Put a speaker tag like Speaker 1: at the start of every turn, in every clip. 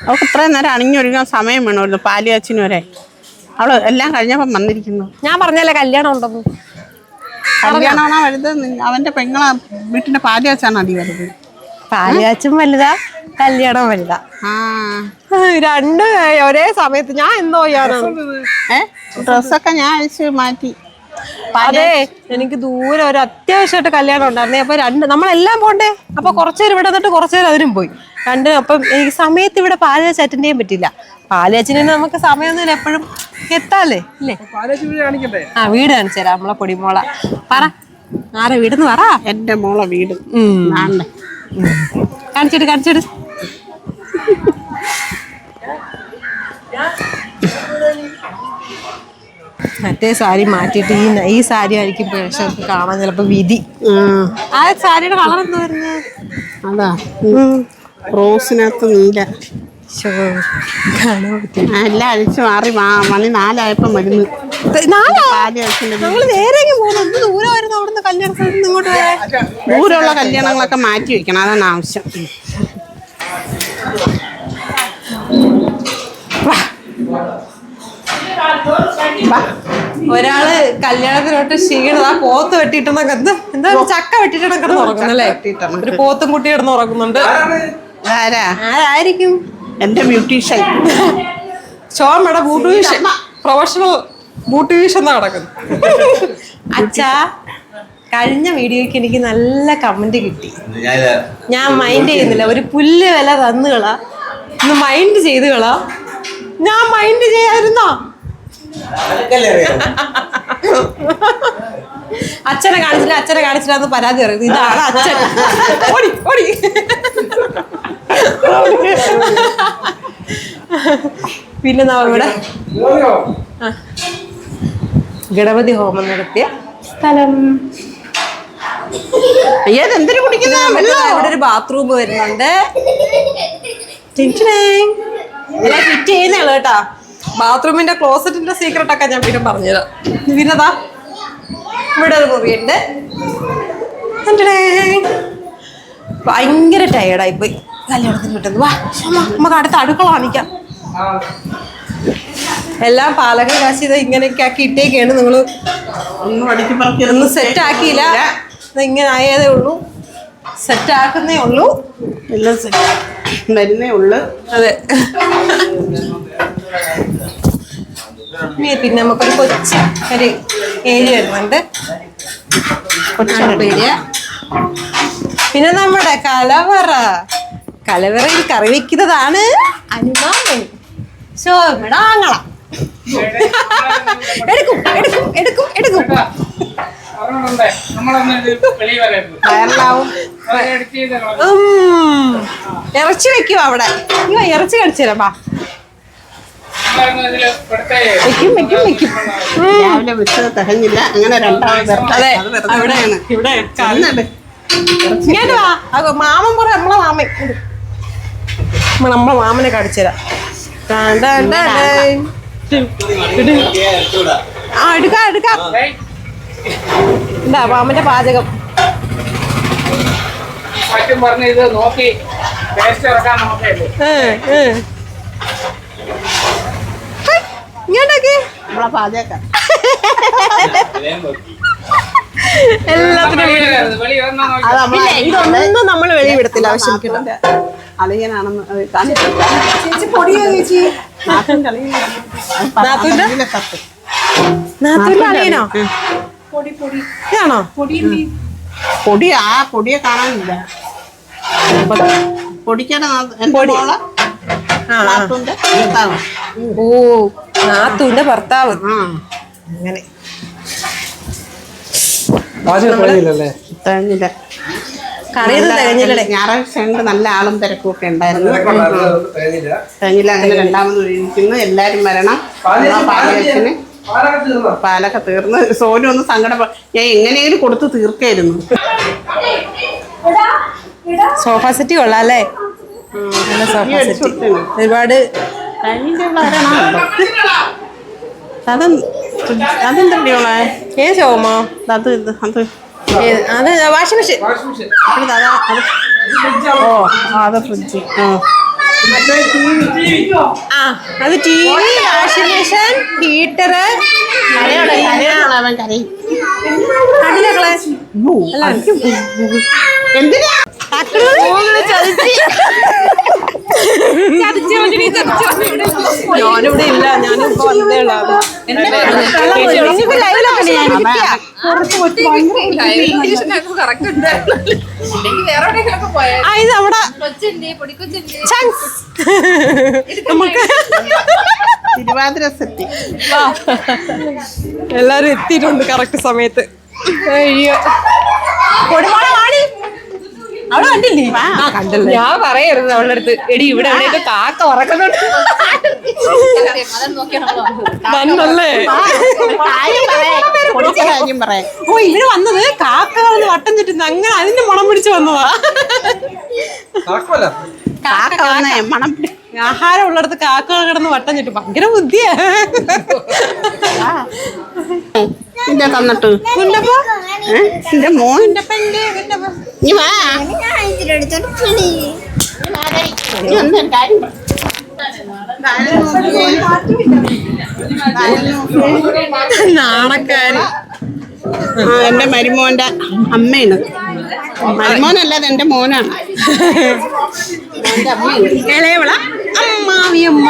Speaker 1: അവൾക്ക് ഇത്രയും നേരം അണിഞ്ഞൊരുങ്ങാൻ സമയം വേണമായിരുന്നു. പാലിയാച്ചിന് വരെ അവള് എല്ലാം കഴിഞ്ഞപ്പം വന്നിരിക്കുന്നു.
Speaker 2: ഞാൻ പറഞ്ഞല്ലേ കല്യാണം ഉണ്ടെന്ന്.
Speaker 1: കല്യാണമാണോ വലുത്? അവന്റെ പെങ്ങളെ വീട്ടിന്റെ പാലിയാച്ചാണ് അടി വരുന്നത്.
Speaker 2: പാലിയാച്ചും വലുതാ, കല്യാണം വലുതാ. രണ്ടും ഒരേ സമയത്ത്. ഞാൻ എന്തോ
Speaker 1: ഡ്രസ്സൊക്കെ ഞാൻ അഴിച്ച് മാറ്റി.
Speaker 2: അതെ, എനിക്ക് ദൂരെ ഒരു അത്യാവശ്യമായിട്ട് കല്യാണം ഉണ്ടായിരുന്നേ. അപ്പൊ നമ്മളെല്ലാം പോണ്ടേ. അപ്പൊ കുറച്ചേരം ഇവിടെ നിന്നിട്ട് കുറച്ചേരം അതിനും പോയി രണ്ടും. അപ്പം എനിക്ക് സമയത്ത് ഇവിടെ പാലുകാച്ച് അറ്റൻഡ് ചെയ്യാൻ പറ്റില്ല. പാലുകാച്ചിന് നമുക്ക് സമയമൊന്നും എപ്പോഴും എത്താല്ലേ ഇല്ലേ? ആ വീട് കാണിച്ചു തരാം. നമ്മളെ പൊടിമോള പറ, ആരെ വീടെന്ന് പറ.
Speaker 1: എന്റെ മോളെ വീട്
Speaker 2: കാണിച്ചിട്ട് മറ്റേ സാരി മാറ്റിയിട്ട് ഈ സാരി ആയിരിക്കും കാണാൻ ചിലപ്പോ വിധി. ആ സാരിയുടെ കളർ എന്താ വരുന്നത്?
Speaker 1: അതാ റോസിനകത്ത് നീല. എല്ലാം അഴിച്ചു മാറി മണി 4 ആയപ്പം വരുന്നു.
Speaker 2: ഞങ്ങള് നേരെ പോകുന്നു. ദൂരം വരുന്നു അവിടുന്ന് കല്യാണ സ്ഥലത്ത് ഇങ്ങോട്ട്.
Speaker 1: ദൂരമുള്ള കല്യാണങ്ങളൊക്കെ മാറ്റി വെക്കണം, അതാണ് ആവശ്യം.
Speaker 2: ഒരാള് കല്യാണത്തിനോട്ട് ക്ഷീണം ആ പോത്ത് വെട്ടിയിട്ടെന്നൊക്കെ എന്താ ചക്ക വെട്ടിയിട്ടൊക്കെ ഉറങ്ങുന്നല്ലേ? ഒരു പോത്തും കുട്ടി കിടന്ന് ഉറങ്ങുന്നുണ്ട്. ആരായിരിക്കും?
Speaker 1: എന്റെ ബ്യൂട്ടീഷ്യൻ
Speaker 2: ഷോമ്മയുടെ ബ്യൂട്ടീഷ്യൻ, പ്രൊഫഷണൽ ബ്യൂട്ടീഷ്യൻ എന്നാ കിടക്കുന്നു. അച്ഛാ, കഴിഞ്ഞ വീഡിയോക്ക് എനിക്ക് നല്ല കമന്റ് കിട്ടി. ഞാൻ മൈൻഡ് ചെയ്യുന്നില്ല. ഒരു പുല്ല് വില തന്നുകളാ, ഒന്ന് മൈൻഡ് ചെയ്തുകളാ. ഞാൻ മൈൻഡ് ചെയ്യാതിരുന്നോ? അച്ഛനെ കാണിച്ചില്ല പരാതി പറയുന്നത്. ഇതാണ് അച്ഛൻ. ഓടി ഓടി. പിന്നെ ഇവിടെ ഗണപതി ഹോമം നടത്തിയ സ്ഥലം. ഇവിടെ ഒരു ബാത്റൂം വരുന്നുണ്ട്. എല്ലാം ഫിറ്റ് ചെയ്യുന്നേളൂ കേട്ടാ. ബാത്റൂമിന്റെ ക്ലോസറ്റിന്റെ സീക്രട്ട് ഒക്കെ ഞാൻ പിന്നെ പറഞ്ഞുതരാം. പിന്നെതാ ഇവിടെ ഒരു മുറിയുണ്ട്. ഭയങ്കര ടയേർഡായിപ്പോയി കല്യാണത്തിന് വിട്ടത്. വാ നമുക്ക് അടുത്ത അടുക്കള കാണിക്കാം. എല്ലാം പാലകം കാശി ഇങ്ങനെയൊക്കെ ആക്കി ഇട്ടേക്കാണ്. നിങ്ങള് ഒന്നും സെറ്റ് ആക്കിയില്ല. ഇങ്ങനെ ആയതേ ഉള്ളൂ, സെറ്റ് ആക്കുന്നേ ഉള്ളൂ,
Speaker 1: എല്ലാം വരുന്നേ ഉള്ളു.
Speaker 2: അതെ. പിന്നെ നമുക്കൊരു കൊച്ചു ഒരു ഏരിയ വരുന്നുണ്ട്, ഏരിയ. പിന്നെ നമ്മുടെ കലവറയിൽ കറി വെക്കുന്നതാണ് അനുമാമൻ. ശോഭയുടെ ആങ്ങള. എടുക്കും എടുക്കും എടുക്കും എടുക്കും. ഇറച്ചി വെക്കും അവിടെ. ഇറച്ചി കടിച്ചു തരാം.
Speaker 1: രാവിലെ വെച്ചത് തികഞ്ഞില്ല. അങ്ങനെ
Speaker 2: മാമൻ പറ. നമ്മളെ മാമനെ കടിച്ചുതരാം. എടുക്കാം എടുക്കാം. എന്താ മാമന്റെ പാചകം? ഇങ്ങോട്ടേക്ക് എല്ലാത്തിനും ഇതൊന്നും നമ്മൾ വെളി വിടത്തില്ല. ആവശ്യമില്ല.
Speaker 1: അളിയനാണെന്ന്
Speaker 2: അളിയനോ? ഇതാണോ
Speaker 1: പൊടി? ആ പൊടിയെ കാണാനില്ല. പൊടിക്കാണ്
Speaker 2: ഓ നാത്തൂന്റെ ഭർത്താവ്. അങ്ങനെ
Speaker 1: തികഞ്ഞില്ല. ഞായറാഴ്ച നല്ല ആളും തിരക്കും ഒക്കെ ഉണ്ടായിരുന്നു. തികഞ്ഞില്ല. അങ്ങനെ രണ്ടാമത് ഇരിക്കുന്നു. എല്ലാരും വരണം. പാലകത്തിന് പാലൊക്കെ തീർന്ന് സോനു ഒന്ന് സങ്കടം. ഞാൻ എങ്ങനെയെങ്കിലും കൊടുത്ത് തീർക്കായിരുന്നു.
Speaker 2: സോഫ സെറ്റ് കൊള്ളാം അല്ലേ? സോഫ സെറ്റ് ഒരുപാട്.
Speaker 1: അതെന്താ
Speaker 2: ഏ സോമോ?
Speaker 1: അത്
Speaker 2: വാഷിംഗ് മെഷീൻ.
Speaker 1: ഓ അത് ഫ്രിഡ്ജ്.
Speaker 2: ആ അത് T V, washing machine, heater,
Speaker 1: അവൻ കരയും.
Speaker 2: എന്തിനാ ഞാനിവിടെ ഇല്ല, ഞാനിപ്പോ വന്നേ ഉള്ളൂ. ഇത് നമ്മുടെ നമുക്ക്
Speaker 1: തിരുവാതിര സെറ്റ്
Speaker 2: എല്ലാരും എത്തിയിട്ടുണ്ട് കറക്റ്റ് സമയത്ത്. അയ്യോ അവിടെ കണ്ടില്ലേ? കണ്ടല്ലോ. ഞാൻ പറയരുത് അവളുടെ അടുത്ത്, എടി ഇവിടെ എവിടെയൊക്കെ കാക്ക ഉറക്കുന്നുണ്ട്. നന്നല്ലേ? ഓ ഇവിടെ വന്നത് കാക്കകളൊന്ന് വട്ടം ചുറ്റുന്നു, അങ്ങനെ അതിന്റെ മണം പിടിച്ച് വന്നതാ.
Speaker 1: മണം
Speaker 2: ആഹാരം ഉള്ളിടത്ത് കാക്കകൾ കിടന്ന് വട്ടം ചുറ്റും. ഭയങ്കര ബുദ്ധിയാ.
Speaker 1: തന്നിട്ട് എന്റെ മോന്റെ
Speaker 2: നാണക്കാര്.
Speaker 1: എന്റെ മരുമോന്റെ അമ്മയാണ്. മരുമോനല്ല, അത് എന്റെ മോനാണ്.
Speaker 2: ഇളയവള അമ്മാവിയമ്മ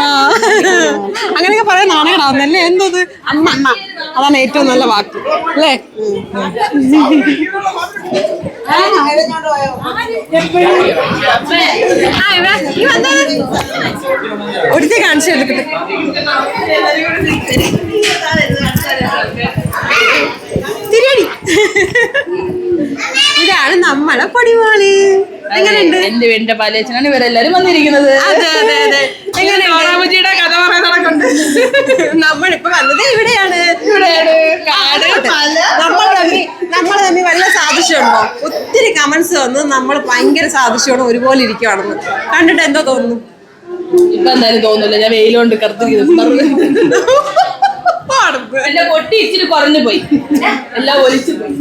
Speaker 2: അങ്ങനെയൊക്കെ പറയാൻ നാണയടാവുന്നല്ലേ. എന്തത് അമ്മ, അതാണ് ഏറ്റവും നല്ല വാക്ക് അല്ലേ? ഒരുത്തി കാണിച്ചു എടുക്കട്ടെ. തിരിയടി. ഇതാണ് നമ്മളെ പൊടിമോള്. എങ്ങനെയുണ്ട്?
Speaker 3: എന്റെ വീടിന്റെ പാലേച്ചനാണ് ഇവരെല്ലാരും വന്നിരിക്കുന്നത്.
Speaker 2: അതെ അതെ അതെ.
Speaker 3: എങ്ങനെയുണ്ട് കഥ പറയുന്നതൊക്കെ?
Speaker 2: നമ്മളിപ്പോ വന്നത് ഇവിടെയാണ്. നമ്മൾ തമ്മിൽ വല്ല സാദൃശ്യമുണ്ടോ? ഒത്തിരി കമന്റ്സ് വന്ന് നമ്മൾ ഭയങ്കര സാദൃശ്യമാണ്, ഒരുപോലെ ഇരിക്കുവാണെന്ന്. കണ്ടിട്ട് എന്തോ തോന്നുന്നു?
Speaker 3: ഇപ്പൊ എന്തായാലും തോന്നുന്നില്ല, ഞാൻ വെയിലുകൊണ്ട് എന്റെ പൊട്ടി ഇച്ചിരി കുറഞ്ഞു പോയി, എല്ലാം ഒലിച്ചു പോയി.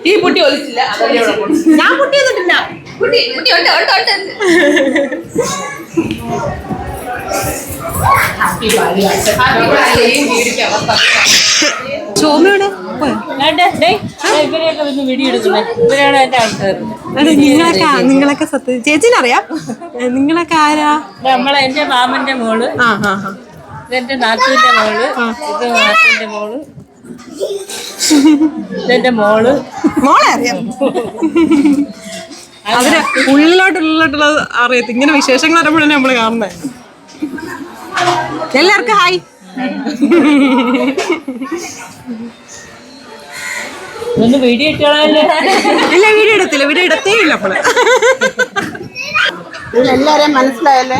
Speaker 3: ഈ പൊട്ടി ഒലിച്ചില്ല,
Speaker 2: ഞാൻ പൊട്ടി വന്നിട്ടില്ല. ചോമയുടെ നിങ്ങളൊക്കെ സത്യം ചേച്ചിനറിയാം. നിങ്ങളൊക്കെ ആരാ?
Speaker 3: നമ്മളെ എന്റെ മാമന്റെ മോള്, ഇതെന്റെ നാത്തൂന്റെ മോള്, ഇത് നാത്തൂന്റെ മോള്, ഇതെന്റെ മോള്.
Speaker 2: മോളെ അറിയാം. അതിന് ഉള്ളിലോട്ടുള്ളത് അറിയത്ത്. ഇങ്ങനെ വിശേഷങ്ങൾ അറിയുമ്പോഴാണ് നമ്മള് കാണുന്നത്. എല്ലാവർക്കും ഹായ്.
Speaker 3: ഒന്ന് വീഡിയോ ഇട്ടോളാല്ലേ?
Speaker 2: ഇല്ല, വീഡിയോ എടുത്തില്ല, വീഡിയോ എടുത്തേ ഇല്ല. അപ്പോള്
Speaker 1: എല്ലാരെയും മനസ്സിലായല്ലേ?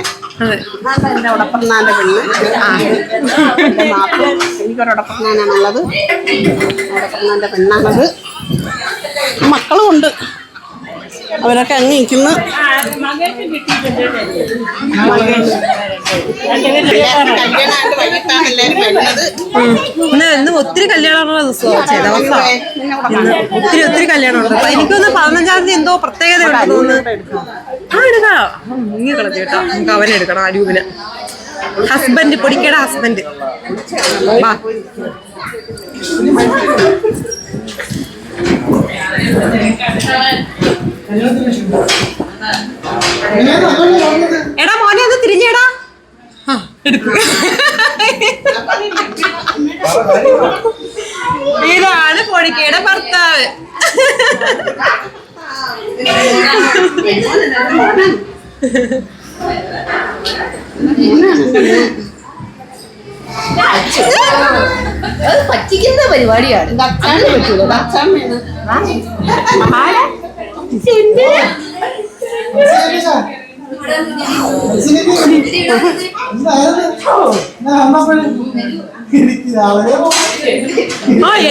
Speaker 1: എന്റെ ഉടപ്പറന്നാന്റെ പെണ്ണ്. എന്റെ മാപ്പിള, എനിക്കൊരൊടപ്പറന്നാനാണുള്ളത്. ഉടപ്പറന്നാന്റെ പെണ്ണാണത്. മക്കളും ഉണ്ട്, അവരൊക്കെ അങ്ങ് നിൽക്കുന്നു. കല്യാണമായിട്ട് വൈകിട്ടാണ് എല്ലാരും വരുന്നത്.
Speaker 2: ഇന്ന് ഒത്തിരി കല്യാണമുള്ള ദിവസമാണ്. ഒത്തിരി കല്യാണം ഉണ്ട്. എനിക്കൊന്ന് 15-ാം തീയതി എന്തോ പ്രത്യേകത ഉണ്ടെന്ന് തോന്നുന്നു. എടുക്കാം, ഇങ്ങനെ കളഞ്ഞു കേട്ടോ. നമുക്ക് അവനെ എടുക്കണം, അരൂപിന്. Husband, പൊടിക്കയുടെ husband. എടാ മോനെ ഒന്ന് തിരിഞ്ഞേടാ. ഇതാണ് പൊടിക്കയുടെ ഭർത്താവ്.
Speaker 3: പറ്റിക്കുന്ന പരിപാടിയാണ്.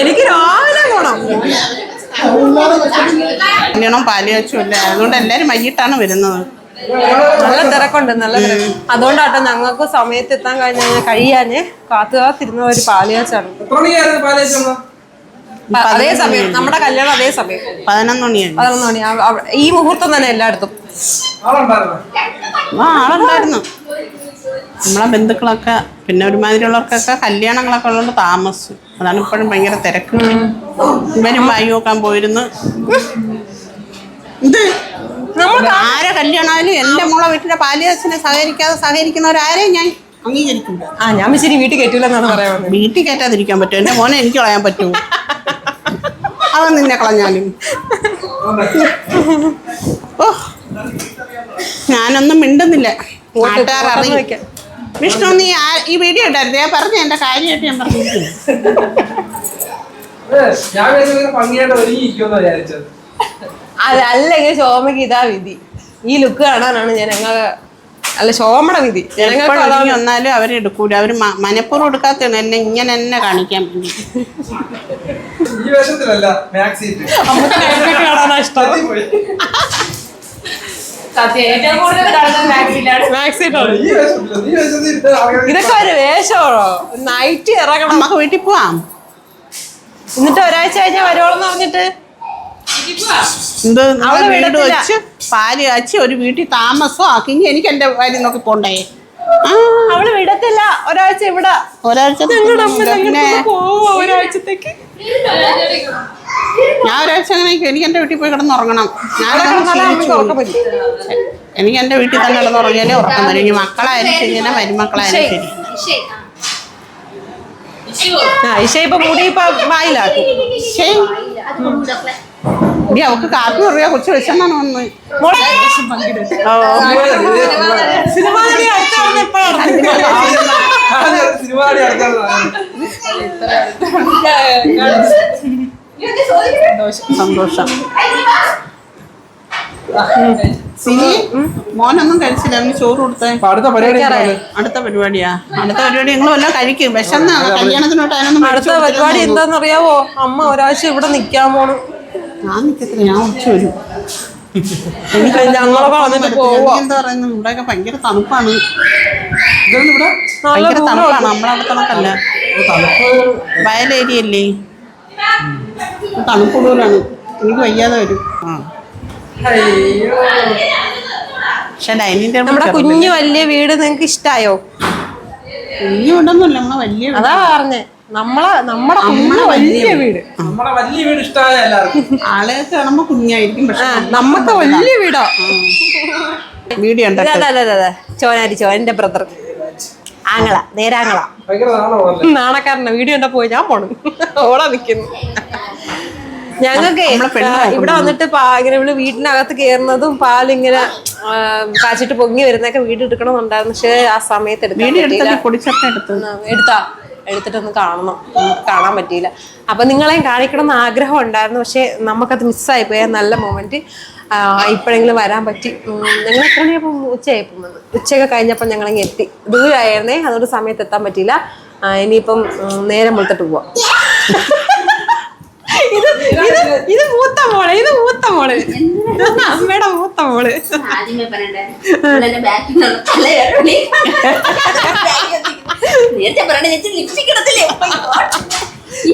Speaker 2: എനിക്ക് രാവിലെ പോണം.
Speaker 1: കല്യാണം പാലുകാച്ചുമല്ലേ, അതുകൊണ്ട് എല്ലാരും വൈകിട്ടാണ് വരുന്നത്.
Speaker 2: നല്ല തിരക്കുണ്ട്, നല്ല തിരക്ക്. അതുകൊണ്ടാട്ടോ ഞങ്ങൾക്ക് സമയത്ത് എത്താൻ കഴിയാന് കാത്തുകാത്തിരുന്ന ഒരു പാലുകാച്ചാണ്. അതേ സമയം നമ്മുടെ കല്യാണം അതേ സമയം
Speaker 1: 11 മണിയാണ്.
Speaker 2: 11 മണി. ഈ മുഹൂർത്തം തന്നെ എല്ലായിടത്തും.
Speaker 1: ആളുണ്ടായിരുന്നു. നമ്മളെ ബന്ധുക്കളൊക്കെ പിന്നെ ഒരുമാതിരിയുള്ളവർക്കൊക്കെ കല്യാണങ്ങളൊക്കെ ഉള്ളതുകൊണ്ട് താമസിച്ചു. അതാണ് ഇപ്പോഴും ഭയങ്കര തിരക്ക്. ഇവരും വായി നോക്കാൻ പോയിരുന്നു. ഇത് ആരെ കല്യാണമായാലും എന്റെ മോളെ വീട്ടിലെ പാലിയച്ഛനെ സഹകരിക്കുന്നവരാരെയും ഞാൻ അംഗീകരിക്കില്ല.
Speaker 2: ഞാൻ ശരി വീട്ടിൽ കയറ്റില്ലെന്നാണ് പറയാൻ.
Speaker 1: വീട്ടിൽ കയറ്റാതിരിക്കാൻ പറ്റും. എന്റെ മോനെ എനിക്ക് കളയാൻ പറ്റുമോ? അവൻ നിന്നെ കളഞ്ഞാലും. ഓ ഞാനൊന്നും മിണ്ടുന്നില്ല. നാട്ടുകാരറിയിക്കാം. വിഷ്ണു നീ ഈ വീഡിയോ ഇട്ടായിരുന്നു. ഞാൻ പറഞ്ഞു എന്റെ കാര്യമായിട്ട് ഞാൻ പറഞ്ഞു.
Speaker 2: അതല്ലെങ്കിൽ ശോഭയ്ക്ക് ഇതാ വിധി. ഈ ലുക്ക് കാണാനാണ് ജനങ്ങൾ. അല്ല ശോഭയുടെ വിധി.
Speaker 1: ജനങ്ങൾക്ക് വന്നാലും അവരെടുക്കൂല. അവര് മനഃപൂർവ്വം എടുക്കാത്തതാണ് എന്നെ ഇങ്ങനെ തന്നെ കാണിക്കാൻ വേണ്ടി.
Speaker 2: കാണാനാ ഇഷ്ടം. ഇതൊക്കെ ഒരു വേഷമാണോ? നൈറ്റ് ഇറങ്ങണം.
Speaker 1: നമുക്ക് വീട്ടിൽ പോവാം.
Speaker 2: എന്നിട്ട് ഒരാഴ്ച കഴിഞ്ഞാൽ വരുവോളെന്ന് പറഞ്ഞിട്ട്
Speaker 1: വീട് വെച്ച് പാല് കാച്ചി ഒരു വീട്ടിൽ താമസം ആക്കി. ഇനി എനിക്ക് എന്റെ കാര്യം നോക്കി പോണ്ടേ?
Speaker 2: അവള് വിടത്തില്ല. ഒരാഴ്ച ഇവിടെ. ഒരാഴ്ചത്തേക്ക്
Speaker 1: ഞാൻ ഒരാഴ്ച അങ്ങനെ എനിക്ക് എന്റെ വീട്ടിൽ പോയി കിടന്നുറങ്ങണം. എനിക്ക് എന്റെ വീട്ടിൽ തന്നെ കിടന്നുറങ്ങിയാലേ ഉറക്കം വരും. ഇനി മക്കളായാലും ശരിയല്ല, മരുമക്കളായാലും ശരി.
Speaker 2: ഇഷ ഇപ്പൊ മുടി ഇപ്പൊ വായിലാക്കും.
Speaker 1: ഇനി അവക്ക് കാപ്പി പറയാ കൊച്ചു വിശന്നാണ് വന്ന്. സന്തോഷം. സിനി മോനൊന്നും കഴിച്ചില്ല. അവന് ചോറ് കൊടുത്തേ. അടുത്ത പരിപാടിയാ. അടുത്ത പരിപാടി നിങ്ങൾ വല്ലതും കഴിക്കും. വിശന്നാണ് കല്യാണത്തിനോട്ട്. അതിനൊന്നും
Speaker 2: അടുത്ത പരിപാടി എന്താന്നറിയാവോ? അമ്മ ഒരാഴ്ച ഇവിടെ നിക്കാൻ പോണു.
Speaker 1: ഞാൻ നിക്കത്തില്ല. ഞാൻ ഉച്ച വരും.
Speaker 2: ഞങ്ങളൊക്കെ വന്നിട്ട് പോവാ.
Speaker 1: എന്താ പറയുന്നത്? ഇവിടെയൊക്കെ ഭയങ്കര തണുപ്പാണ്. ഭയങ്കര തണുപ്പാണ്. നമ്മളടുത്തണക്കല്ല. വയലേരിയല്ലേ? തണുപ്പ് കൂടുതലാണ്. എനിക്ക് വയ്യാതെ വരും. പക്ഷെ ഡൈനിങ് ടേബിൾ
Speaker 2: നമ്മുടെ കുഞ്ഞു വലിയ വീട് നിങ്ങക്ക് ഇഷ്ടായോ?
Speaker 1: കുഞ്ഞു വീടൊന്നുമല്ല, നമ്മളെ വലിയ.
Speaker 2: അതാ പറഞ്ഞേ, നമ്മുടെ വലിയ വീട്.
Speaker 1: ഇഷ്ടമായ എല്ലാവർക്കും. ആളുകൾക്ക് കാണുമ്പോ കുഞ്ഞായിരിക്കും, പക്ഷെ
Speaker 2: നമ്മക്ക് വലിയ വീടാ.
Speaker 1: വീഡിയോ
Speaker 2: ചോന്റെ ബ്രദർ ആങ്ങള, നേരാങ്ങള, നാണക്കാരന. വീഡിയോ ഉണ്ടാ പോയി ഞാൻ പോണു. ഓടാ നിക്കുന്നു. ഞങ്ങൾക്ക് ഇവിടെ വന്നിട്ട് ഇങ്ങനെ ഇവിടെ വീട്ടിനകത്ത് കയറുന്നതും പാലിങ്ങനെ കാച്ചിട്ട് പൊങ്ങി വരുന്നൊക്കെ വീഡിയോ എടുക്കണമെന്നുണ്ടായിരുന്നു. പക്ഷെ ആ സമയത്ത് എടുത്തിട്ടൊന്ന് കാണാൻ പറ്റിയില്ല. അപ്പൊ നിങ്ങളെയും കാണിക്കണം എന്ന് ആഗ്രഹം ഉണ്ടായിരുന്നു. പക്ഷെ നമുക്കത് മിസ്സായി പോയ നല്ല മൊമെന്റ്. ഇപ്പോഴെങ്കിലും വരാൻ പറ്റി. ഞങ്ങൾ എത്ര മണിയപ്പം ഉച്ചയായപ്പം വന്നു. ഉച്ചയൊക്കെ കഴിഞ്ഞപ്പോൾ ഞങ്ങളിങ്ങനെ എത്തി. ദൂരമായിരുന്നേ, അതുകൊണ്ട് സമയത്ത് എത്താൻ പറ്റിയില്ല. ഇനിയിപ്പം നേരം വെളുത്തിട്ട് പോവാം. ഇത് മൂത്ത മോള് അമ്മയുടെ മൂത്ത മോള്.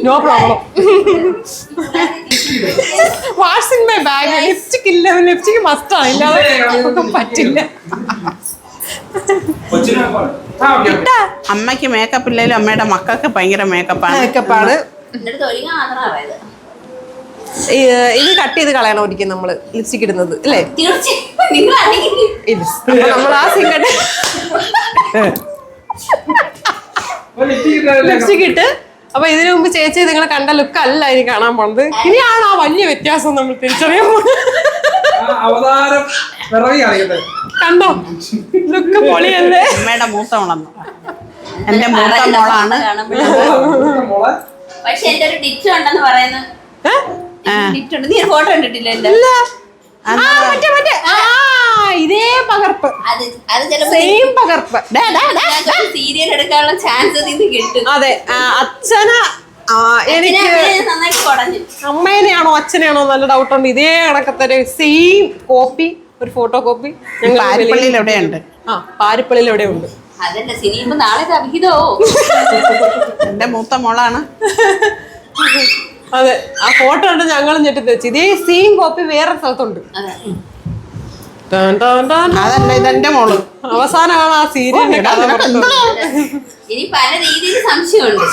Speaker 2: No problem. What's in my bag? Lipstick ഇല്ല. ലിപ്സ്റ്റിക് മസ്റ്റാണ്. ഇല്ലാതെ പറ്റില്ല.
Speaker 1: അമ്മയ്ക്ക് മേക്കപ്പ് ഇല്ലെങ്കിലും അമ്മയുടെ മക്കൾക്ക് ഭയങ്കര മേക്കപ്പാണ്.
Speaker 2: ഇത് കട്ട് ചെയ്ത് കളയണം ഒരിക്കലും നമ്മള് ലിപ്സ്റ്റിക് ഇടുന്നത് അല്ലേ? നമ്മൾ ആ സിംഗട്ട് ലിപ്സ്റ്റിക് ഇട്ട്. അപ്പൊ ഇതിനു മുമ്പ് ചേച്ചി നിങ്ങൾ കണ്ട ലുക്ക് അല്ല ഇനി കാണാൻ പോണത്. ഇനിയാണ് ആ വലിയ വ്യത്യാസം നമ്മൾ തിരിച്ചറിയാൻ പോകുന്നത്. കണ്ടോ ലുക്ക് പൊളിയല്ലേ?
Speaker 1: അമ്മയുടെ മൂത്ത മോളാണ്. എന്റെ മൂത്ത മോളാണ്.
Speaker 3: പക്ഷെ എന്റെ ഒരു ഡിച്ച് ഉണ്ടെന്ന് പറയുന്നു. നീ ഫോട്ടോ കണ്ടിട്ടില്ല?
Speaker 2: ഇതേ പകർപ്പ്, സെയിം പകർപ്പ്.
Speaker 3: സീരിയൽ എടുക്കാനുള്ള ചാൻസ് കിട്ടും.
Speaker 2: അതെ, അച്ഛനെ എനിക്ക് അമ്മേനെയാണോ അച്ഛനെയാണോ നല്ല ഡൗട്ടുണ്ട്. ഇതേ കണക്കത്തെ സെയിം കോപ്പി, ഒരു ഫോട്ടോ കോപ്പി
Speaker 1: പാരിപ്പള്ളിയിൽ എവിടെയുണ്ട്.
Speaker 2: പാരിപ്പള്ളിയിൽ എവിടെയുണ്ട്.
Speaker 3: അതല്ല സിനിമ നാളെ അഭിഹിതോ.
Speaker 1: എന്റെ മൂത്ത മോളാണ്.
Speaker 2: അതെ ആ ഫോട്ടോ ഉണ്ട് ഞങ്ങളും ഞെട്ടി വെച്ച് ഇതേ സെയിം കോപ്പി വേറെ സ്ഥലത്തുണ്ട്. ടാൻ ടാൻ ടാൻ.
Speaker 1: അതല്ല ഇതെന്റെ മോള്.
Speaker 2: അവസാനമാണ് ആ സീരിയലിന്റെ കഥ പറഞ്ഞത്.
Speaker 4: ഇനി പല രീതിയിൽ സംശയമുണ്ട്.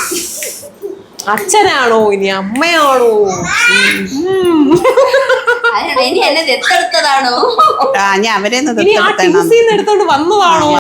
Speaker 2: അച്ഛനാണോ ഇനി അമ്മയാണോ?
Speaker 4: ഇനി എന്നെ ദത്തെടുത്തതാണോ?
Speaker 1: ഞാൻ അവരെ
Speaker 2: ഇനി ആ ട്യൂസിന്ന് എടുത്തോണ്ട് വന്നതാണോ?